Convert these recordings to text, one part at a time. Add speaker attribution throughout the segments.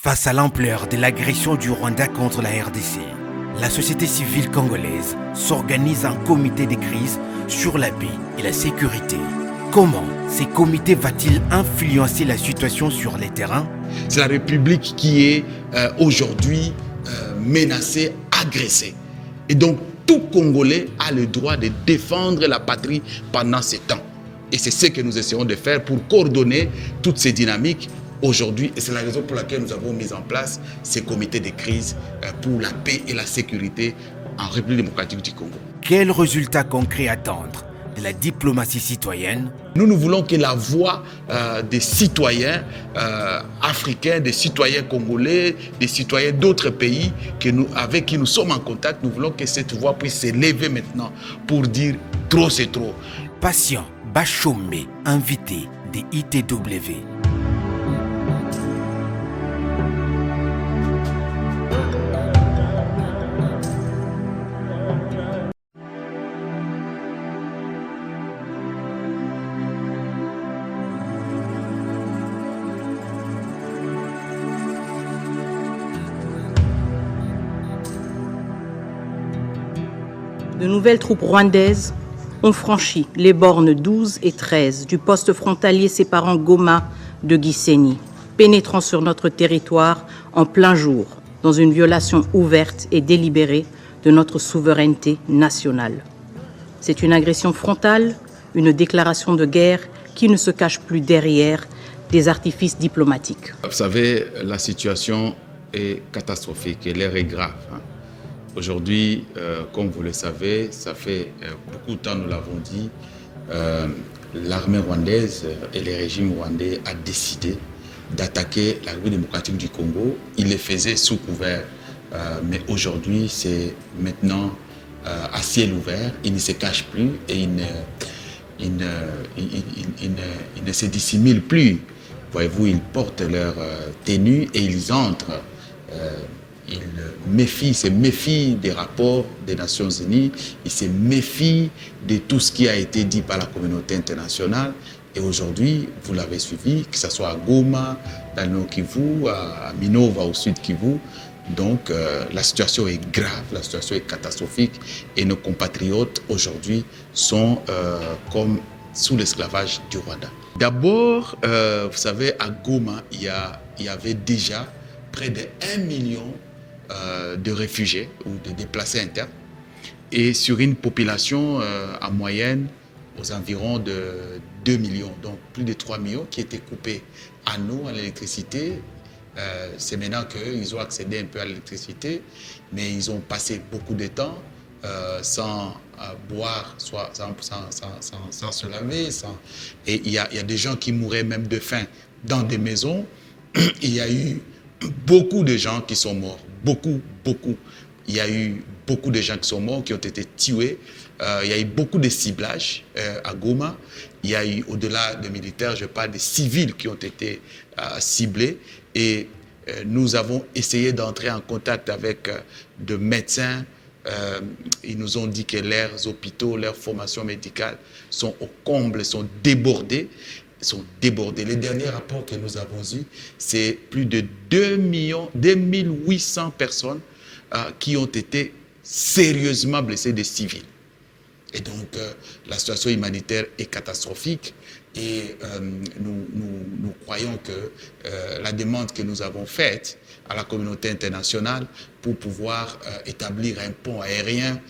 Speaker 1: Face à l'ampleur de l'agression du Rwanda contre la RDC, la société civile congolaise s'organise en comité de crise sur la paix et la sécurité. Comment ces comités va-t-il influencer la situation sur les terrains?
Speaker 2: C'est la République qui est aujourd'hui menacée, agressée. Et donc, tout Congolais a le droit de défendre la patrie pendant ces temps. Et c'est ce que nous essayons de faire pour coordonner toutes ces dynamiques aujourd'hui. Et c'est la raison pour laquelle nous avons mis en place ces comités de crise pour la paix et la sécurité en République démocratique du Congo.
Speaker 1: Quels résultats concrets attendre de la diplomatie citoyenne?
Speaker 2: Nous voulons que la voix des citoyens africains, des citoyens congolais, des citoyens d'autres pays avec qui nous sommes en contact, nous voulons que cette voix puisse s'élever maintenant pour dire trop c'est trop.
Speaker 1: Patient Bachombe, invité des ITW.
Speaker 3: De nouvelles troupes rwandaises ont franchi les bornes 12 et 13 du poste frontalier séparant Goma de Gisenyi, pénétrant sur notre territoire en plein jour, dans une violation ouverte et délibérée de notre souveraineté nationale. C'est une agression frontale, une déclaration de guerre qui ne se cache plus derrière des artifices diplomatiques.
Speaker 2: Vous savez, la situation est catastrophique et l'air est grave. Aujourd'hui, comme vous le savez, ça fait beaucoup de temps, nous l'avons dit, l'armée rwandaise et le régime rwandais a décidé d'attaquer la République démocratique du Congo. Il le faisait sous couvert, mais aujourd'hui, c'est maintenant à ciel ouvert. Il ne se cache plus et il ne se dissimule plus. Voyez-vous, ils portent leur tenue et ils entrent. Il se méfie des rapports des Nations Unies, il se méfie de tout ce qui a été dit par la communauté internationale. Et aujourd'hui, vous l'avez suivi, que ce soit à Goma, dans le Nord Kivu, à Minova au Sud Kivu. Donc la situation est grave, la situation est catastrophique et nos compatriotes aujourd'hui sont comme sous l'esclavage du Rwanda. D'abord, vous savez, à Goma, il y avait déjà près de 1 million de réfugiés ou de déplacés internes et sur une population en moyenne aux environs de 2 millions, donc plus de 3 millions qui étaient coupés à l'eau, à l'électricité. C'est maintenant qu'ils ont accédé un peu à l'électricité, mais ils ont passé beaucoup de temps sans boire, sans se laver. Et il y a des gens qui mouraient même de faim dans des maisons. Il y a eu beaucoup de gens qui sont morts, beaucoup. Il y a eu beaucoup de gens qui sont morts, qui ont été tués. Il y a eu beaucoup de ciblage à Goma. Il y a eu, au-delà des militaires, je parle des civils qui ont été ciblés. Et nous avons essayé d'entrer en contact avec de médecins. Ils nous ont dit que leurs hôpitaux, leurs formations médicales sont au comble, sont débordés. Les derniers rapports que nous avons eus, c'est plus de 2800 personnes qui ont été sérieusement blessées, des civils. Et donc, la situation humanitaire est catastrophique et nous croyons que la demande que nous avons faite à la communauté internationale pour pouvoir établir un pont aérien,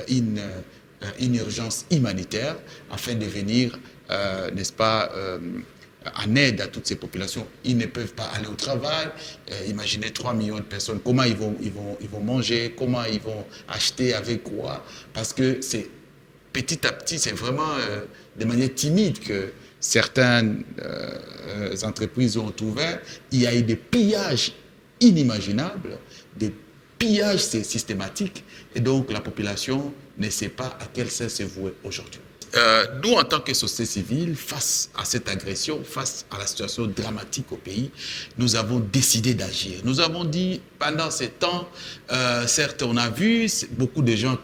Speaker 2: une urgence humanitaire afin de venir n'est-ce pas, en aide à toutes ces populations. Ils ne peuvent pas aller au travail. Imaginez 3 millions de personnes. Comment ils vont manger? Comment ils vont acheter? Avec quoi? Parce que c'est petit à petit, c'est vraiment de manière timide que certaines entreprises ont ouvert. Il y a eu des pillages inimaginables, des pillages systématiques. Et donc, la population ne sait pas à quel sens se vouer aujourd'hui. nous, en tant que société civile, face à cette agression, face à la situation dramatique au pays, nous avons décidé d'agir. Nous avons dit, pendant ces temps, certes, on a vu beaucoup de gens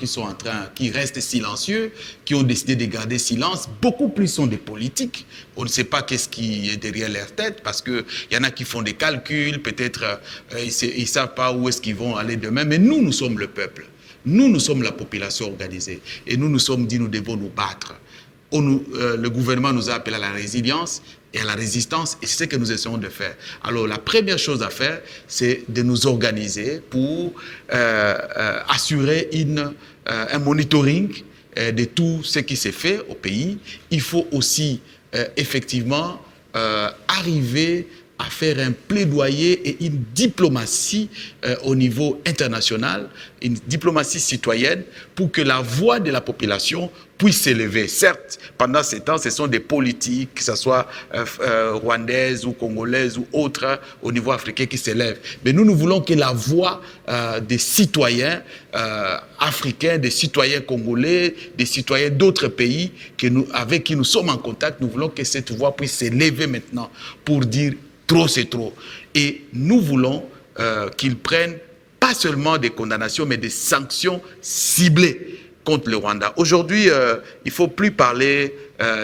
Speaker 2: qui restent silencieux, qui ont décidé de garder silence. Beaucoup plus sont des politiques. On ne sait pas qu'est-ce qui est derrière leur tête, parce qu'il y en a qui font des calculs, peut-être ils ne savent pas où est-ce qu'ils vont aller demain. Mais nous sommes le peuple. Nous sommes la population organisée et nous nous sommes dit nous devons nous battre. Le gouvernement nous a appelé à la résilience et à la résistance et c'est ce que nous essayons de faire. Alors la première chose à faire, c'est de nous organiser pour assurer un monitoring de tout ce qui s'est fait au pays. Il faut aussi effectivement arriver à faire un plaidoyer et une diplomatie au niveau international, une diplomatie citoyenne pour que la voix de la population puisse s'élever. Certes, pendant ces temps, ce sont des politiques, que ce soit rwandaises ou congolaises ou autres au niveau africain qui s'élèvent. Mais nous voulons que la voix des citoyens africains, des citoyens congolais, des citoyens d'autres pays avec qui nous sommes en contact, nous voulons que cette voix puisse s'élever maintenant pour dire trop c'est trop. Et nous voulons qu'ils prennent pas seulement des condamnations, mais des sanctions ciblées contre le Rwanda. Aujourd'hui, il ne faut plus parler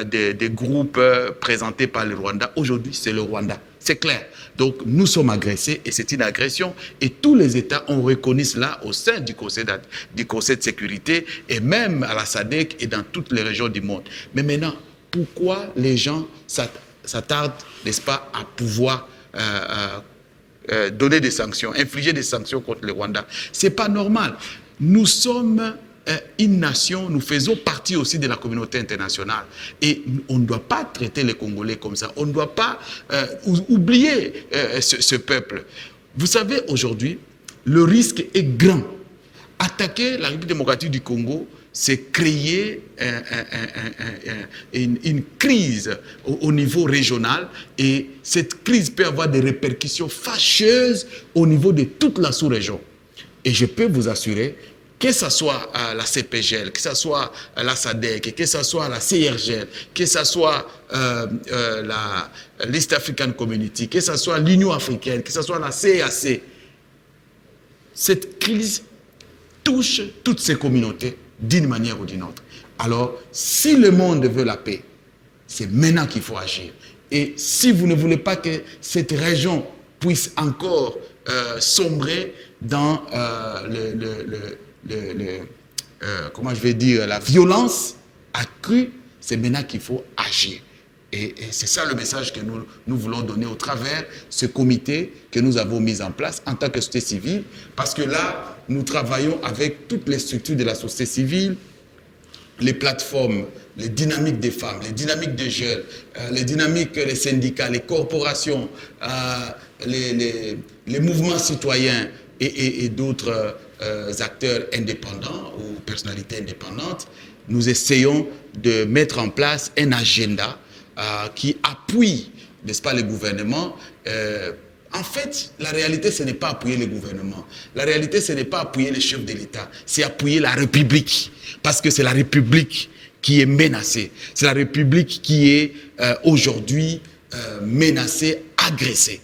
Speaker 2: des groupes présentés par le Rwanda. Aujourd'hui, c'est le Rwanda. C'est clair. Donc, nous sommes agressés et c'est une agression. Et tous les États ont reconnu cela au sein du Conseil de sécurité et même à la SADC et dans toutes les régions du monde. Mais maintenant, pourquoi les gens s'attardent, n'est-ce pas, à pouvoir donner des sanctions, infliger des sanctions contre le Rwanda? Ce n'est pas normal. Nous sommes une nation, nous faisons partie aussi de la communauté internationale. Et on ne doit pas traiter les Congolais comme ça. On ne doit pas oublier ce peuple. Vous savez, aujourd'hui, le risque est grand. Attaquer la République démocratique du Congo, c'est créer une crise au niveau régional et cette crise peut avoir des répercussions fâcheuses au niveau de toute la sous-région. Et je peux vous assurer que ce soit la CPGL, que ce soit la SADC, que ce soit la CIRGL, que ce soit l'East African Community, que ce soit l'Union africaine, que ce soit la CAC, cette crise touche toutes ces communautés d'une manière ou d'une autre. Alors, si le monde veut la paix, c'est maintenant qu'il faut agir. Et si vous ne voulez pas que cette région puisse encore sombrer dans comment je vais dire, la violence accrue, c'est maintenant qu'il faut agir. Et c'est ça le message que nous voulons donner au travers ce comité que nous avons mis en place en tant que société civile, parce que là, nous travaillons avec toutes les structures de la société civile, les plateformes, les dynamiques des femmes, les dynamiques des jeunes, les dynamiques des syndicats, les corporations, les mouvements citoyens et d'autres acteurs indépendants ou personnalités indépendantes. Nous essayons de mettre en place un agenda qui appuie, n'est-ce pas, le gouvernement. En fait, la réalité, ce n'est pas appuyer le gouvernement. La réalité, ce n'est pas appuyer les chefs de l'État. C'est appuyer la République. Parce que c'est la République qui est menacée. C'est la République qui est aujourd'hui menacée, agressée.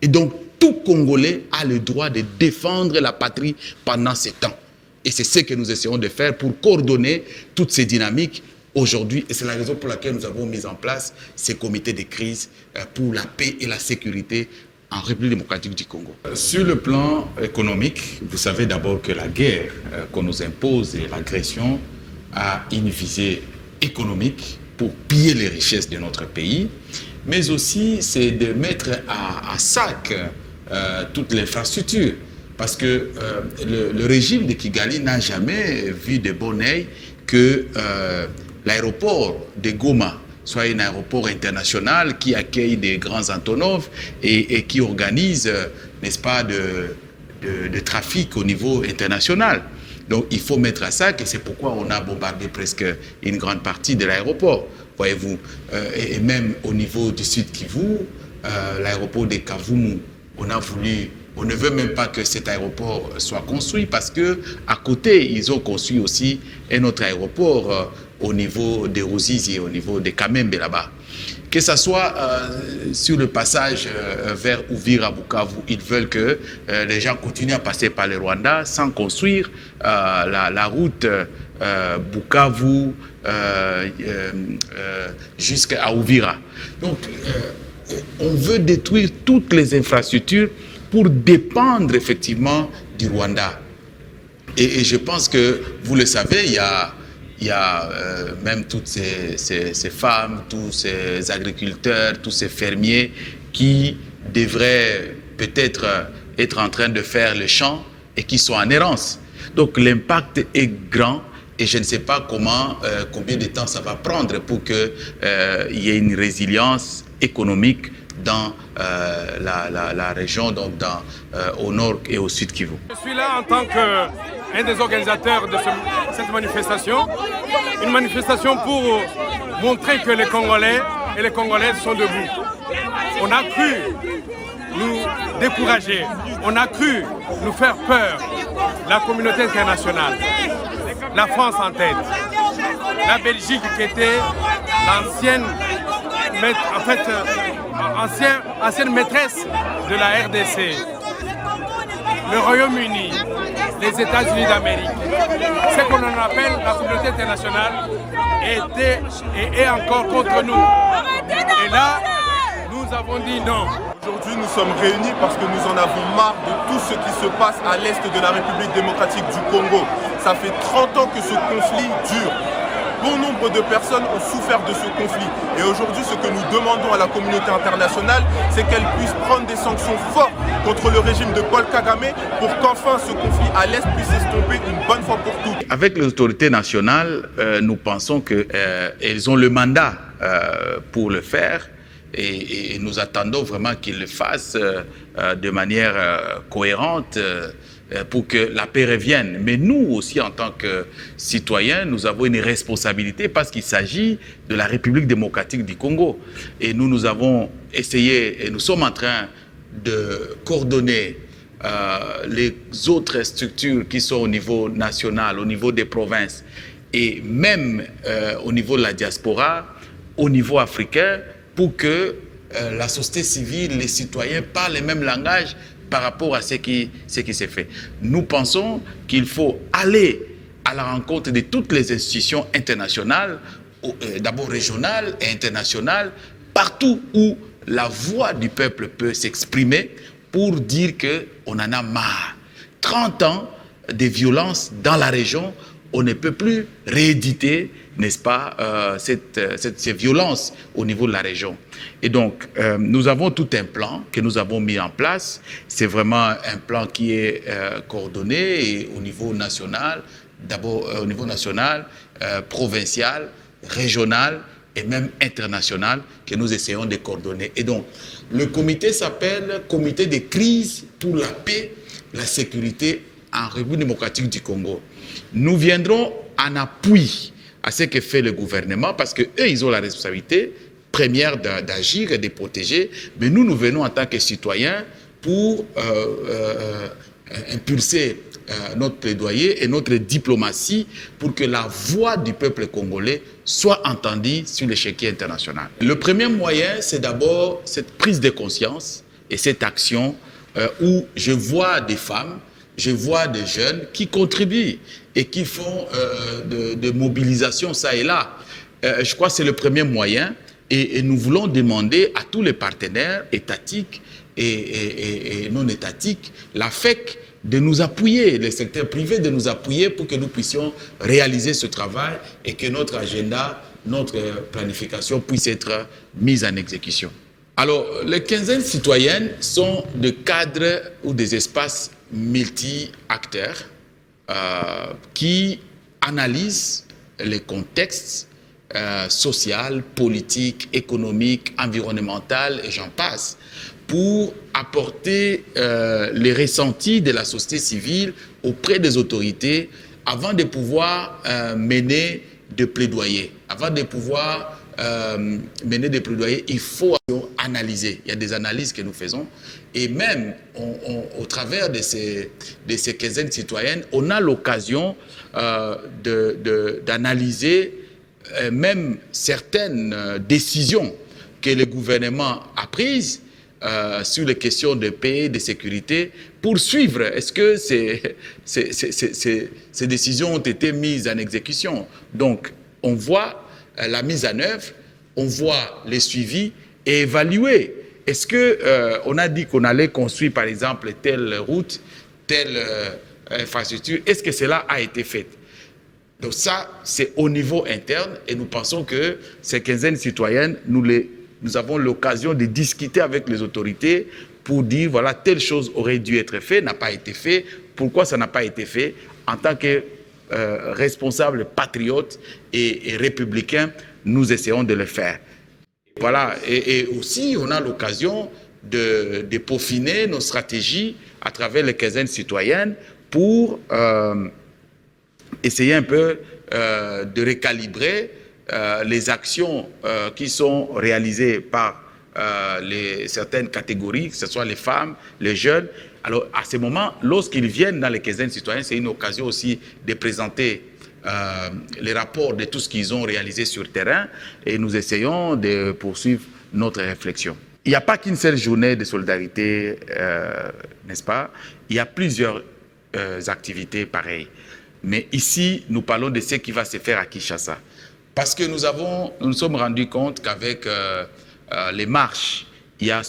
Speaker 2: Et donc, tout Congolais a le droit de défendre la patrie pendant ces temps. Et c'est ce que nous essayons de faire pour coordonner toutes ces dynamiques aujourd'hui. Et c'est la raison pour laquelle nous avons mis en place ces comités de crise pour la paix et la sécurité en République démocratique du Congo. Sur le plan économique, vous savez d'abord que la guerre qu'on nous impose et l'agression a une visée économique pour piller les richesses de notre pays, mais aussi c'est de mettre à sac toute l'infrastructure. Parce que le régime de Kigali n'a jamais vu de bon œil que l'aéroport de Goma soit un aéroport international qui accueille des grands Antonov et qui organise, n'est-ce pas, de trafic au niveau international. Donc il faut mettre à ça, et c'est pourquoi on a bombardé presque une grande partie de l'aéroport, voyez-vous. Et même au niveau du Sud Kivu, l'aéroport de Kavumu, on a voulu On ne veut même pas que cet aéroport soit construit parce que à côté, ils ont construit aussi un autre aéroport au niveau de Ruzizi, au niveau de Kamembe là-bas. Que ce soit sur le passage vers Uvira, Bukavu, ils veulent que les gens continuent à passer par le Rwanda sans construire la route Bukavu jusqu'à Uvira. Donc, on veut détruire toutes les infrastructures pour dépendre effectivement du Rwanda. Et je pense que, vous le savez, il y a même toutes ces femmes, tous ces agriculteurs, tous ces fermiers qui devraient peut-être être en train de faire le champ et qui sont en errance. Donc l'impact est grand et je ne sais pas combien de temps ça va prendre pour qu'il y ait une résilience économique dans la région, donc au nord et au sud Kivu.
Speaker 4: Je suis là en tant qu'un des organisateurs de cette manifestation. Une manifestation pour montrer que les Congolais et les Congolaises sont debout. On a cru nous décourager, on a cru nous faire peur. La communauté internationale, la France en tête, la Belgique qui était l'ancienne ancienne maîtresse de la RDC, le Royaume-Uni, les États-Unis d'Amérique, ce qu'on en appelle la communauté internationale était et est encore contre nous. Et là, nous avons dit non.
Speaker 5: Aujourd'hui, nous sommes réunis parce que nous en avons marre de tout ce qui se passe à l'est de la République démocratique du Congo. Ça fait 30 ans que ce conflit dure. Bon nombre de personnes ont souffert de ce conflit. Et aujourd'hui, ce que nous demandons à la communauté internationale, c'est qu'elle puisse prendre des sanctions fortes contre le régime de Paul Kagame pour qu'enfin ce conflit à l'Est puisse s'estomper une bonne fois pour toutes.
Speaker 2: Avec les autorités nationales, nous pensons qu'elles ont le mandat pour le faire et nous attendons vraiment qu'ils le fassent de manière cohérente pour que la paix revienne. Mais nous aussi, en tant que citoyens, nous avons une responsabilité parce qu'il s'agit de la République démocratique du Congo. Et nous avons essayé, et nous sommes en train de coordonner les autres structures qui sont au niveau national, au niveau des provinces, et même au niveau de la diaspora, au niveau africain, pour que la société civile, les citoyens parlent le même langage par rapport à ce qui s'est fait. Nous pensons qu'il faut aller à la rencontre de toutes les institutions internationales, d'abord régionales et internationales, partout où la voix du peuple peut s'exprimer pour dire qu'on en a marre. 30 ans de violence dans la région, on ne peut plus rééditer, n'est-ce pas, ces violences au niveau de la région. Et donc, nous avons tout un plan que nous avons mis en place. C'est vraiment un plan qui est coordonné et au niveau national, d'abord au niveau national, provincial, régional et même international que nous essayons de coordonner. Et donc, le comité s'appelle Comité de crise pour la paix, la sécurité en République démocratique du Congo. Nous viendrons en appui à ce que fait le gouvernement parce qu'eux, ils ont la responsabilité première d'agir et de protéger. Mais nous venons en tant que citoyens pour impulser notre plaidoyer et notre diplomatie pour que la voix du peuple congolais soit entendue sur l'échiquier international. Le premier moyen, c'est d'abord cette prise de conscience et cette action où je vois des femmes, je vois des jeunes qui contribuent et qui font de mobilisation ça et là. Je crois que c'est le premier moyen et nous voulons demander à tous les partenaires étatiques et non étatiques, la FEC, de nous appuyer, le secteur privé de nous appuyer pour que nous puissions réaliser ce travail et que notre agenda, notre planification puisse être mise en exécution. Alors, les quinzaines citoyennes sont des cadres ou des espaces multi-acteurs qui analysent les contextes social, politique, économique, environnemental et j'en passe, pour apporter les ressentis de la société civile auprès des autorités avant de pouvoir mener des plaidoyers, avant de pouvoir mener des plaidoyers, il faut analyser. Il y a des analyses que nous faisons. Et même au travers de ces quinzaines citoyennes, on a l'occasion d'analyser même certaines décisions que le gouvernement a prises sur les questions de paix, de sécurité, pour suivre. Est-ce que ces décisions ont été mises en exécution? Donc, on voit la mise en œuvre, on voit les suivis et évaluer. Est-ce qu'on a dit qu'on allait construire, par exemple, telle route, telle infrastructure? Est-ce que cela a été fait? Donc ça, c'est au niveau interne et nous pensons que ces quinzaines citoyennes, nous avons l'occasion de discuter avec les autorités pour dire, voilà, telle chose aurait dû être faite, n'a pas été fait. Pourquoi ça n'a pas été fait? En tant que responsables patriotes et républicains, nous essayons de le faire. Voilà, et aussi, on a l'occasion de peaufiner nos stratégies à travers les quinzaines citoyennes pour essayer un peu de recalibrer les actions qui sont réalisées par certaines catégories, que ce soit les femmes, les jeunes. Alors, à ce moment, lorsqu'ils viennent dans les quinzaines citoyennes, c'est une occasion aussi de présenter les rapports de tout ce qu'ils ont réalisé sur le terrain et nous essayons de poursuivre notre réflexion. Il n'y a pas qu'une seule journée de solidarité, n'est-ce pas? Il y a plusieurs activités pareilles. Mais ici, nous parlons de ce qui va se faire à Kinshasa. Parce que nous nous sommes rendus compte qu'avec les marches, il y a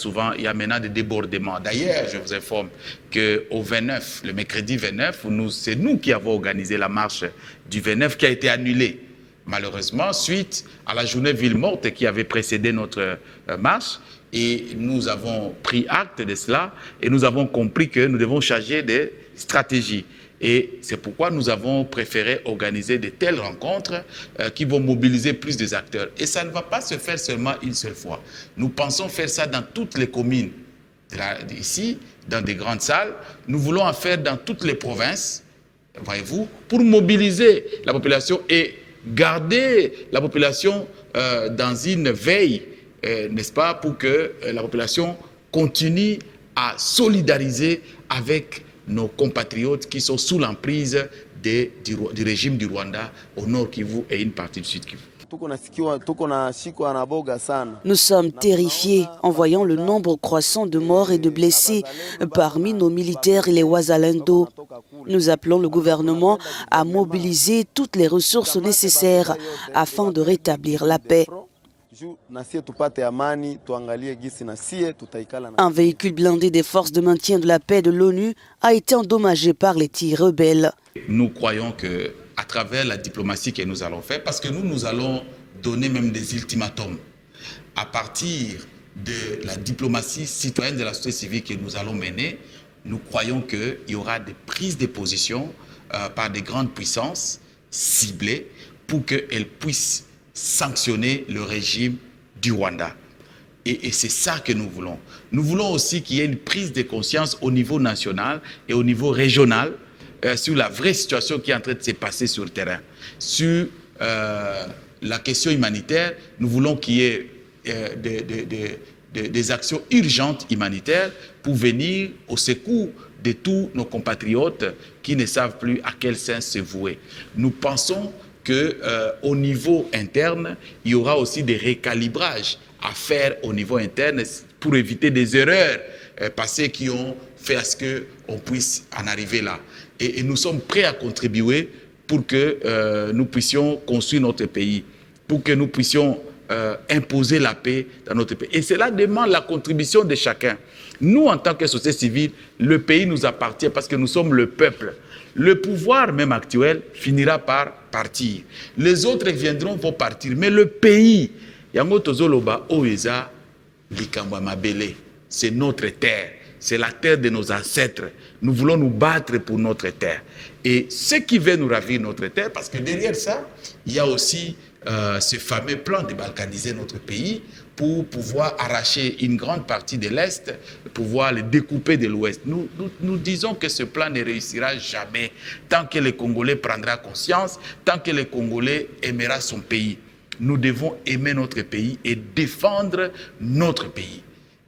Speaker 2: maintenant des débordements. D'ailleurs, je vous informe qu'au 29, le mercredi 29, c'est nous qui avons organisé la marche du 29 qui a été annulée. Malheureusement, suite à la journée ville morte qui avait précédé notre marche. Et nous avons pris acte de cela et nous avons compris que nous devons changer de stratégie. Et c'est pourquoi nous avons préféré organiser de telles rencontres qui vont mobiliser plus des acteurs. Et ça ne va pas se faire seulement une seule fois. Nous pensons faire ça dans toutes les communes ici, dans des grandes salles. Nous voulons en faire dans toutes les provinces, voyez-vous, pour mobiliser la population et garder la population dans une veille, n'est-ce pas, pour que la population continue à solidariser avec nos compatriotes qui sont sous l'emprise du régime du Rwanda au nord Kivu et une partie du sud Kivu.
Speaker 6: Nous sommes terrifiés en voyant le nombre croissant de morts et de blessés parmi nos militaires et les Wazalendo. Nous appelons le gouvernement à mobiliser toutes les ressources nécessaires afin de rétablir la paix. Un véhicule blindé des forces de maintien de la paix de l'ONU a été endommagé par les tirs rebelles.
Speaker 2: Nous croyons qu'à travers la diplomatie que nous allons faire, parce que nous allons donner même des ultimatums, à partir de la diplomatie citoyenne de la société civile que nous allons mener, nous croyons qu'il y aura des prises de position par des grandes puissances ciblées pour qu'elles puissent sanctionner le régime du Rwanda. Et c'est ça que nous voulons. Nous voulons aussi qu'il y ait une prise de conscience au niveau national et au niveau régional sur la vraie situation qui est en train de se passer sur le terrain. Sur la question humanitaire, nous voulons qu'il y ait des actions urgentes humanitaires pour venir au secours de tous nos compatriotes qui ne savent plus à quel sens se vouer. Nous pensons qu'au niveau interne, il y aura aussi des recalibrages à faire au niveau interne pour éviter des erreurs passées qui ont fait à ce qu'on puisse en arriver là. Et nous sommes prêts à contribuer pour que nous puissions construire notre pays, pour que nous puissions imposer la paix dans notre pays. Et cela demande la contribution de chacun. Nous, en tant que société civile, le pays nous appartient parce que nous sommes le peuple. Le pouvoir même actuel finira par partir. Les autres viendront, vont partir. Mais le pays, yango tozoloba oeza likambo mabele, c'est notre terre. C'est la terre de nos ancêtres. Nous voulons nous battre pour notre terre. Et ce qui veut nous ravir notre terre, parce que derrière ça, il y a aussi ce fameux plan de balkaniser notre pays pour pouvoir arracher une grande partie de l'Est, pouvoir le découper de l'Ouest. Nous disons que ce plan ne réussira jamais tant que le Congolais prendra conscience, tant que le Congolais aimera son pays. nous devons aimer notre pays et défendre notre pays.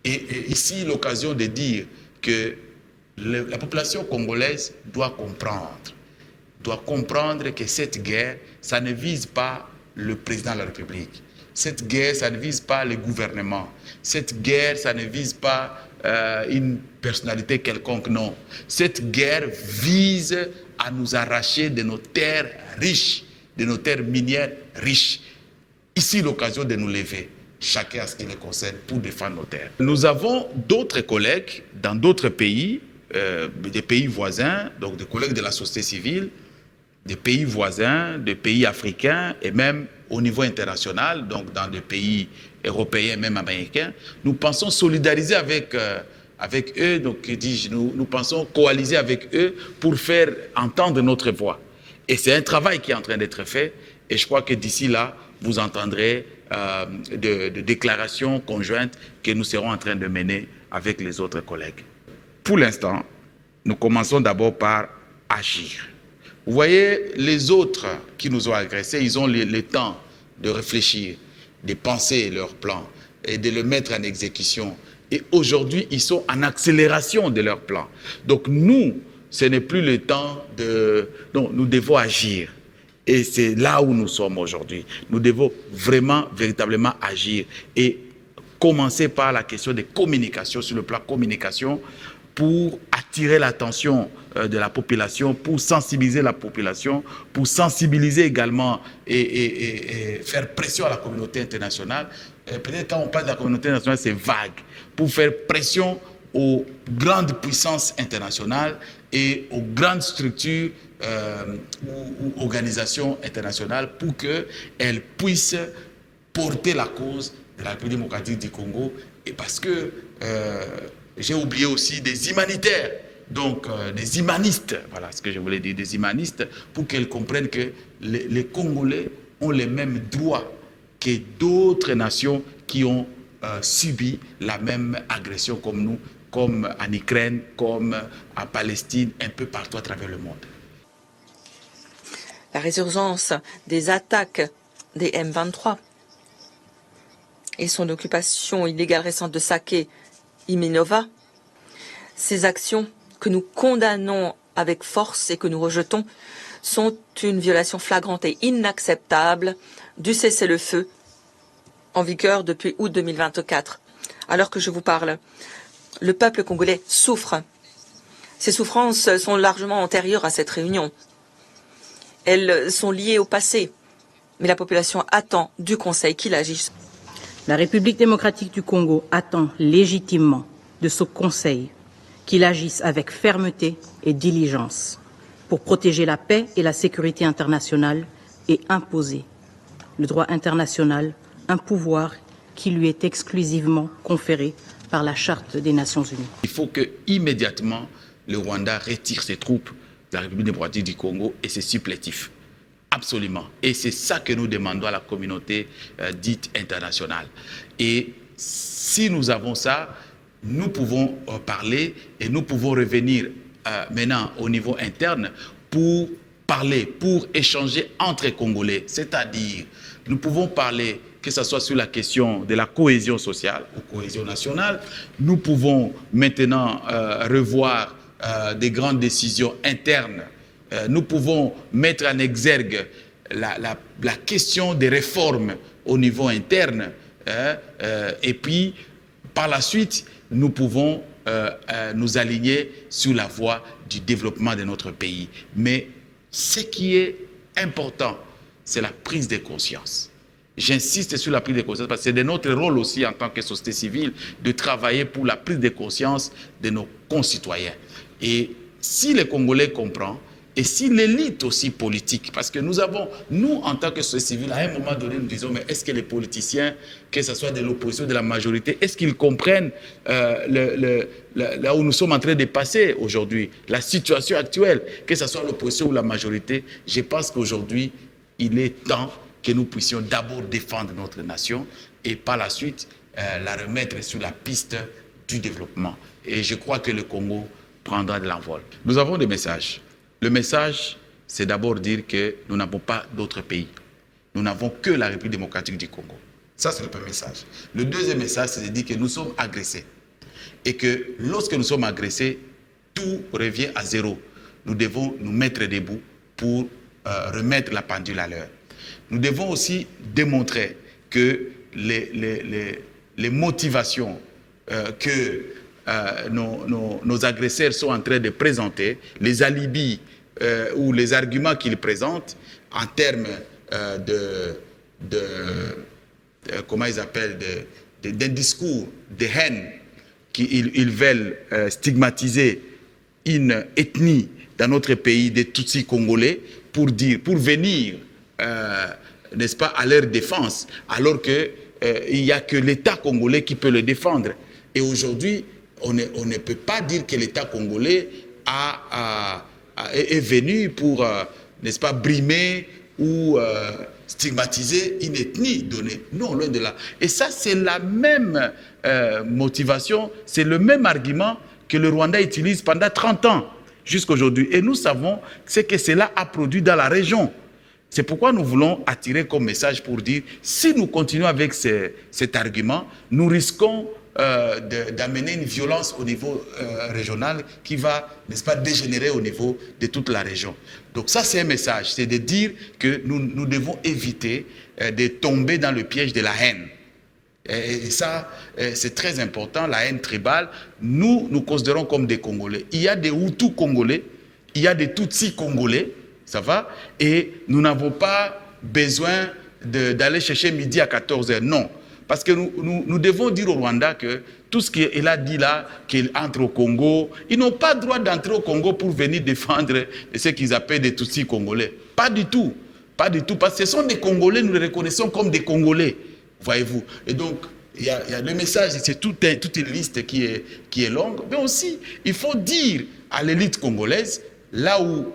Speaker 2: Et ici, l'occasion de dire que la population congolaise doit comprendre que cette guerre, ça ne vise pas le président de la République. Cette guerre, ça ne vise pas le gouvernement. Cette guerre, ça ne vise pas une personnalité quelconque, non. Cette guerre vise à nous arracher de nos terres riches, de nos terres minières riches. Ici, l'occasion de nous lever, chacun à ce qui le concerne, pour défendre nos terres. Nous avons d'autres collègues dans d'autres pays, des pays voisins, donc des collègues de la société civile, des pays voisins, des pays africains et même au niveau international, donc dans des pays européens, même américains. Nous pensons solidariser avec eux, donc nous pensons coaliser avec eux pour faire entendre notre voix. Et c'est un travail qui est en train d'être fait et je crois que d'ici là, vous entendrez de déclarations conjointes que nous serons en train de mener avec les autres collègues. Pour l'instant, nous commençons d'abord par agir. Vous voyez, les autres qui nous ont agressés, ils ont le temps de réfléchir, de penser leur plan et de le mettre en exécution. Et aujourd'hui, ils sont en accélération de leur plan. Donc nous, ce n'est plus le temps de... Non, nous devons agir. Et c'est là où nous sommes aujourd'hui. Nous devons vraiment, véritablement agir. Et commencer par la question des communications, sur le plan communication, pour attirer l'attention de la population, pour sensibiliser la population, pour sensibiliser également et faire pression à la communauté internationale. Peut-être quand on parle de la communauté internationale, c'est vague. Pour faire pression aux grandes puissances internationales et aux grandes structures ou organisations internationales pour qu'elles puissent porter la cause de la République démocratique du Congo. Et parce que j'ai oublié aussi des humanitaires, donc des humanistes, voilà ce que je voulais dire, des humanistes, pour qu'elles comprennent que les Congolais ont les mêmes droits que d'autres nations qui ont subi la même agression comme nous, comme en Ukraine, comme en Palestine, un peu partout à travers le monde.
Speaker 7: La résurgence des attaques des M23 et son occupation illégale récente de Saké et Minova, ces actions que nous condamnons avec force et que nous rejetons sont une violation flagrante et inacceptable du cessez-le-feu en vigueur depuis août 2024. Alors que je vous parle, le peuple congolais souffre. Ces souffrances sont largement antérieures à cette réunion. Elles sont liées au passé, mais la population attend du Conseil qu'il agisse.
Speaker 3: La République démocratique du Congo attend légitimement de ce Conseil qu'il agisse avec fermeté et diligence pour protéger la paix et la sécurité internationale et imposer le droit international, un pouvoir qui lui est exclusivement conféré par la Charte des Nations Unies.
Speaker 2: Il faut que immédiatement le Rwanda retire ses troupes de la République démocratique du Congo et ses supplétifs. Absolument. Et c'est ça que nous demandons à la communauté dite internationale. Et si nous avons ça, nous pouvons parler et nous pouvons revenir maintenant au niveau interne pour parler, pour échanger entre Congolais. C'est-à-dire, nous pouvons parler, que ce soit sur la question de la cohésion sociale ou cohésion nationale. Nous pouvons maintenant revoir des grandes décisions internes. Nous pouvons mettre en exergue la question des réformes au niveau interne. Et puis, par la suite, nous pouvons nous aligner sur la voie du développement de notre pays. Mais ce qui est important, c'est la prise de conscience. J'insiste sur la prise de conscience parce que c'est de notre rôle aussi en tant que société civile de travailler pour la prise de conscience de nos concitoyens. Et si les Congolais comprennent, et si l'élite aussi politique, parce que nous en tant que société civile, à un moment donné, nous disons, mais est-ce que les politiciens, que ce soit de l'opposition, de la majorité, est-ce qu'ils comprennent là où nous sommes en train de passer aujourd'hui, la situation actuelle, que ce soit l'opposition ou la majorité? Je pense qu'aujourd'hui, il est temps que nous puissions d'abord défendre notre nation et par la suite la remettre sur la piste du développement. Et je crois que le Congo prendra de l'envol. Nous avons des messages. Le message, c'est d'abord dire que nous n'avons pas d'autres pays. nous n'avons que la République démocratique du Congo. Ça, c'est le premier message. Le deuxième message, c'est de dire que nous sommes agressés. Et que lorsque nous sommes agressés, tout revient à zéro. Nous devons nous mettre debout pour remettre la pendule à l'heure. Nous devons aussi démontrer que les motivations que nos agresseurs sont en train de présenter, les alibis ou les arguments qu'ils présentent en termes comment ils appellent, d'un discours de haine, qu'ils veulent stigmatiser une ethnie dans notre pays, des Tutsis congolais, pour venir, n'est-ce pas, à leur défense, alors qu'il n'y a que l'État congolais qui peut le défendre. Et aujourd'hui, on ne peut pas dire que l'État congolais est venu pour, n'est-ce pas, brimer ou stigmatiser une ethnie donnée. Non, loin de là. Et ça, c'est la même motivation, c'est le même argument que le Rwanda utilise pendant 30 ans jusqu'à aujourd'hui. Et nous savons que cela a produit dans la région. C'est pourquoi nous voulons attirer comme message pour dire, si nous continuons avec cet argument, nous risquons d'amener une violence au niveau régional qui va, n'est-ce pas, dégénérer au niveau de toute la région. Donc ça, c'est un message, c'est de dire que nous devons éviter de tomber dans le piège de la haine. Et ça, c'est très important, la haine tribale. Nous considérons comme des Congolais. Il y a des Hutus congolais, il y a des Tutsis congolais, ça va? Et nous n'avons pas besoin d'aller chercher midi à 14h, non. Parce que nous devons dire au Rwanda que tout ce qu'il a dit là, qu'il entre au Congo, ils n'ont pas le droit d'entrer au Congo pour venir défendre ce qu'ils appellent des Tutsis congolais. Pas du tout. Pas du tout. Parce que ce sont des Congolais, nous les reconnaissons comme des Congolais. Voyez-vous. Et donc, il y a le message, c'est toute une liste qui est longue. Mais aussi, il faut dire à l'élite congolaise, là où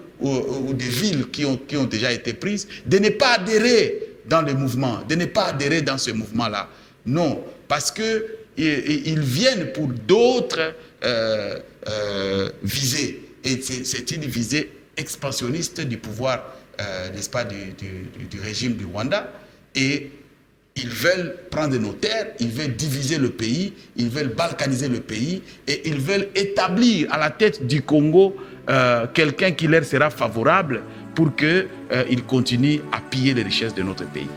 Speaker 2: des villes qui ont déjà été prises, de ne pas adhérer dans le mouvement, de ne pas adhérer dans ce mouvement-là. Non, parce qu'ils viennent pour d'autres visées. Et c'est une visée expansionniste du pouvoir, n'est-ce pas, du régime du Rwanda. Et ils veulent prendre nos terres, ils veulent diviser le pays, ils veulent balkaniser le pays et ils veulent établir à la tête du Congo quelqu'un qui leur sera favorable pour qu'ils continuent à piller les richesses de notre pays.